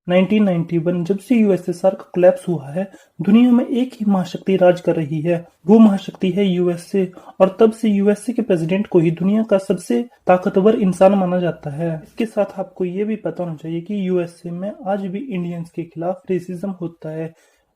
1991 जब से यूएसएसआर का कोलैप्स हुआ है, दुनिया में एक ही महाशक्ति राज कर रही है। वो महाशक्ति है यूएसए, और तब से यूएसए के प्रेसिडेंट को ही दुनिया का सबसे ताकतवर इंसान माना जाता है। इसके साथ आपको ये भी पता होना चाहिए कि यूएसए में आज भी इंडियंस के खिलाफ रेसिज्म होता है।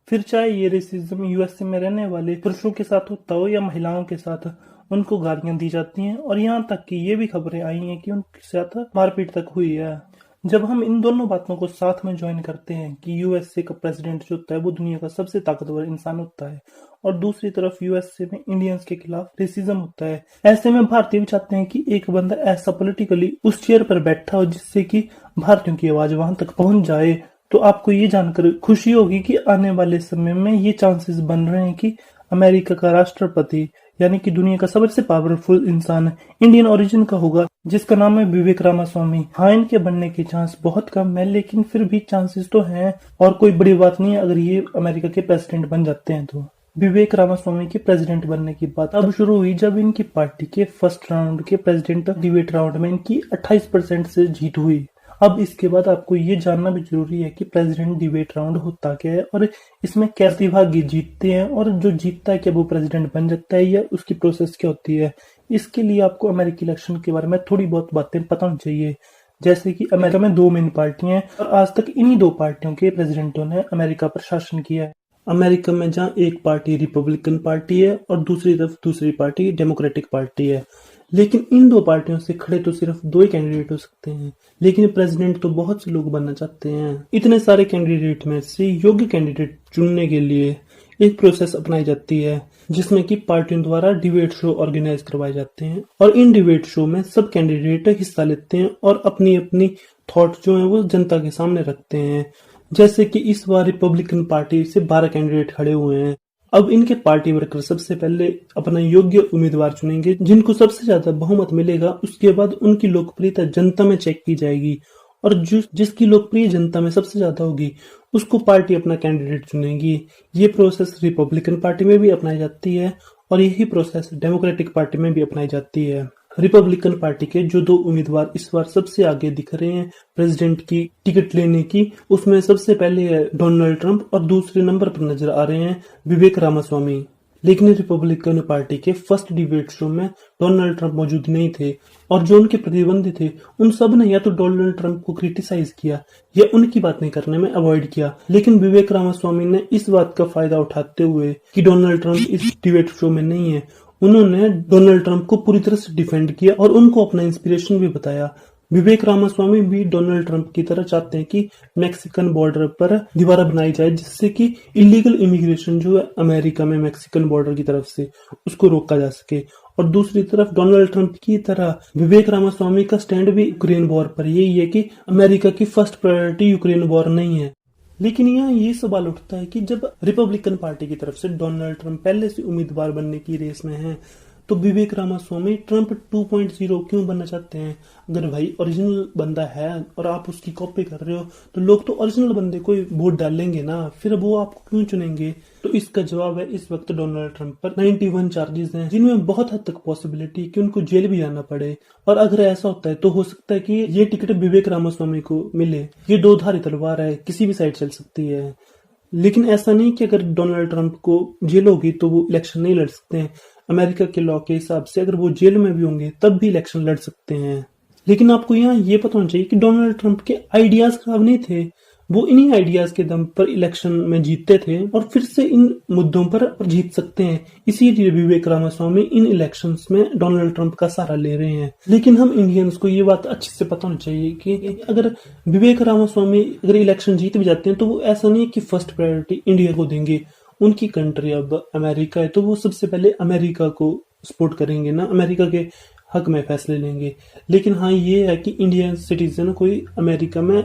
फिर चाहे ये रेसिज्म यूएसए में रहने वाले पुरुषों के साथ होता हो या महिलाओं के साथ, उनको गालियां दी जाती हैं और यहाँ तक कि ये भी खबरें आई हैं कि उनके साथ मारपीट तक हुई है। जब हम इन दोनों बातों को साथ में ज्वाइन करते हैं कि यूएसए का प्रेसिडेंट जो होता है वो दुनिया का सबसे ताकतवर इंसान होता है और दूसरी तरफ यूएसए में इंडियंस के खिलाफ रेसिज्म होता है, ऐसे में भारतीय भी चाहते हैं कि एक बंदा ऐसा पॉलिटिकली उस चेयर पर बैठा हो जिससे कि भारतीयों की आवाज वहां तक पहुंच जाए। तो आपको ये जानकर खुशी होगी कि आने वाले समय में ये चांसेस बन रहे हैं कि अमेरिका का राष्ट्रपति यानी कि दुनिया का सबसे पावरफुल इंसान इंडियन ओरिजिन का होगा, जिसका नाम है विवेक रामास्वामी। हाँ, इनके बनने की चांस बहुत कम है, लेकिन फिर भी चांसेस तो हैं और कोई बड़ी बात नहीं है अगर ये अमेरिका के प्रेसिडेंट बन जाते हैं। तो विवेक रामास्वामी के प्रेसिडेंट बनने की बात अब शुरू हुई जब इनकी पार्टी के फर्स्ट राउंड के प्रेसिडेंट डिबेट राउंड में इनकी 28% से जीत हुई। अब इसके बाद आपको ये जानना भी जरूरी है कि प्रेसिडेंट डिबेट राउंड होता क्या है और इसमें कैसे प्रतिभागी जीतते हैं और जो जीतता है क्या वो प्रेसिडेंट बन जाता है या उसकी प्रोसेस क्या होती है। इसके लिए आपको अमेरिकी इलेक्शन के बारे में थोड़ी बहुत बातें पता होनी चाहिए। जैसे कि अमेरिका में 2 मेन पार्टियां हैं और आज तक इन्हीं 2 पार्टियों के प्रेसिडेंटों ने अमेरिका पर शासन किया है। अमेरिका में जहाँ एक पार्टी रिपब्लिकन पार्टी है और दूसरी तरफ दूसरी पार्टी डेमोक्रेटिक पार्टी है, लेकिन इन 2 पार्टियों से खड़े तो सिर्फ 2 ही कैंडिडेट हो सकते हैं, लेकिन प्रेसिडेंट तो बहुत से लोग बनना चाहते हैं। इतने सारे कैंडिडेट में से योग्य कैंडिडेट चुनने के लिए एक प्रोसेस अपनाई जाती है जिसमें कि पार्टियों द्वारा डिबेट शो ऑर्गेनाइज करवाए जाते हैं और इन डिबेट शो में सब कैंडिडेट हिस्सा लेते हैं और अपनी अपनी थॉट जो है वो जनता के सामने रखते हैं। जैसे कि इस बार रिपब्लिकन पार्टी से 12 कैंडिडेट खड़े हुए हैं। अब इनके पार्टी वर्कर सबसे पहले अपना योग्य उम्मीदवार चुनेंगे जिनको सबसे ज्यादा बहुमत मिलेगा। उसके बाद उनकी लोकप्रियता जनता में चेक की जाएगी और जिसकी लोकप्रिय जनता में सबसे ज्यादा होगी उसको पार्टी अपना कैंडिडेट चुनेगी। ये प्रोसेस रिपब्लिकन पार्टी में भी अपनाई जाती है और यही प्रोसेस डेमोक्रेटिक पार्टी में भी अपनाई जाती है। रिपब्लिकन पार्टी के जो 2 उम्मीदवार इस बार सबसे आगे दिख रहे हैं प्रेसिडेंट की टिकट लेने की, उसमें सबसे पहले है डोनाल्ड ट्रंप और दूसरे नंबर पर नजर आ रहे हैं विवेक रामास्वामी। लेकिन रिपब्लिकन पार्टी के फर्स्ट डिबेट शो में डोनाल्ड ट्रंप मौजूद नहीं थे और जो उनके प्रतिद्वंदी थे उन सब ने या तो डोनाल्ड ट्रंप को क्रिटिसाइज किया या उनकी बातें करने में अवॉइड किया, लेकिन विवेक रामास्वामी ने इस बात का फायदा उठाते हुए कि डोनाल्ड ट्रंप इस डिबेट शो में नहीं है, उन्होंने डोनाल्ड ट्रंप को पूरी तरह से डिफेंड किया और उनको अपना इंस्पिरेशन भी बताया। विवेक रामास्वामी भी डोनाल्ड ट्रंप की तरह चाहते हैं कि मैक्सिकन बॉर्डर पर दीवार बनाई जाए जिससे कि इलीगल इमिग्रेशन जो है अमेरिका में मैक्सिकन बॉर्डर की तरफ से उसको रोका जा सके। और दूसरी तरफ डोनाल्ड ट्रंप की तरह विवेक रामास्वामी का स्टैंड भी यूक्रेन वॉर पर यही है कि अमेरिका की फर्स्ट प्रायोरिटी यूक्रेन वॉर नहीं है। लेकिन यहाँ ये सवाल उठता है कि जब रिपब्लिकन पार्टी की तरफ से डोनाल्ड ट्रंप पहले से उम्मीदवार बनने की रेस में है तो विवेक रामास्वामी ट्रंप 2.0 क्यों बनना चाहते हैं? अगर भाई ओरिजिनल बंदा है और आप उसकी कॉपी कर रहे हो तो लोग तो ओरिजिनल बंदे को वोट डालेंगे ना, फिर वो आपको क्यों चुनेंगे? तो इसका जवाब है इस वक्त डोनाल्ड ट्रंप पर 91 चार्जेस हैं जिनमें बहुत हद तक पॉसिबिलिटी कि उनको जेल भी जाना पड़े। और अगर ऐसा होता है तो हो सकता है कि ये टिकट विवेक रामास्वामी को मिले। ये 2 धारी तलवार है, किसी भी साइड चल सकती है। लेकिन ऐसा नहीं कि अगर डोनाल्ड ट्रंप को जेल होगी तो वो इलेक्शन नहीं लड़ सकते हैं। अमेरिका के लॉ के हिसाब से अगर वो जेल में भी होंगे तब भी इलेक्शन लड़ सकते हैं। लेकिन आपको यहाँ ये पता होना चाहिए कि डोनाल्ड ट्रंप के आइडियाज खराब नहीं थे, वो इन्हीं आइडियाज के दम पर इलेक्शन में जीतते थे और फिर से इन मुद्दों पर जीत सकते हैं। इसीलिए विवेक रामास्वामी इन इलेक्शंस में डोनाल्ड ट्रंप का सहारा ले रहे हैं। लेकिन हम इंडियंस को ये बात अच्छे से पता होनी चाहिए कि अगर विवेक रामास्वामी अगर इलेक्शन जीत भी जाते हैं तो वो ऐसा नहीं है कि फर्स्ट प्रायोरिटी इंडिया को देंगे। उनकी कंट्री अब अमेरिका है तो वो सबसे पहले अमेरिका को सपोर्ट करेंगे ना, अमेरिका के हक में फैसले लेंगे। लेकिन हाँ ये है कि इंडियन सिटीजन कोई अमेरिका में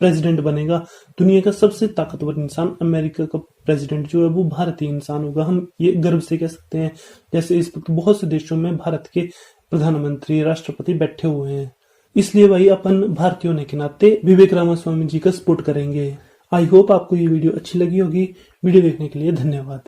प्रेसिडेंट बनेगा, दुनिया का सबसे ताकतवर इंसान अमेरिका का प्रेसिडेंट जो है वो भारतीय इंसान होगा। हम ये गर्व से कह सकते हैं। जैसे इस वक्त बहुत से देशों में भारत के प्रधानमंत्री राष्ट्रपति बैठे हुए हैं, इसलिए भाई अपन भारतीय होने के नाते विवेक रामास्वामी जी का सपोर्ट करेंगे। आई होप आपको ये वीडियो अच्छी लगी होगी। वीडियो देखने के लिए धन्यवाद।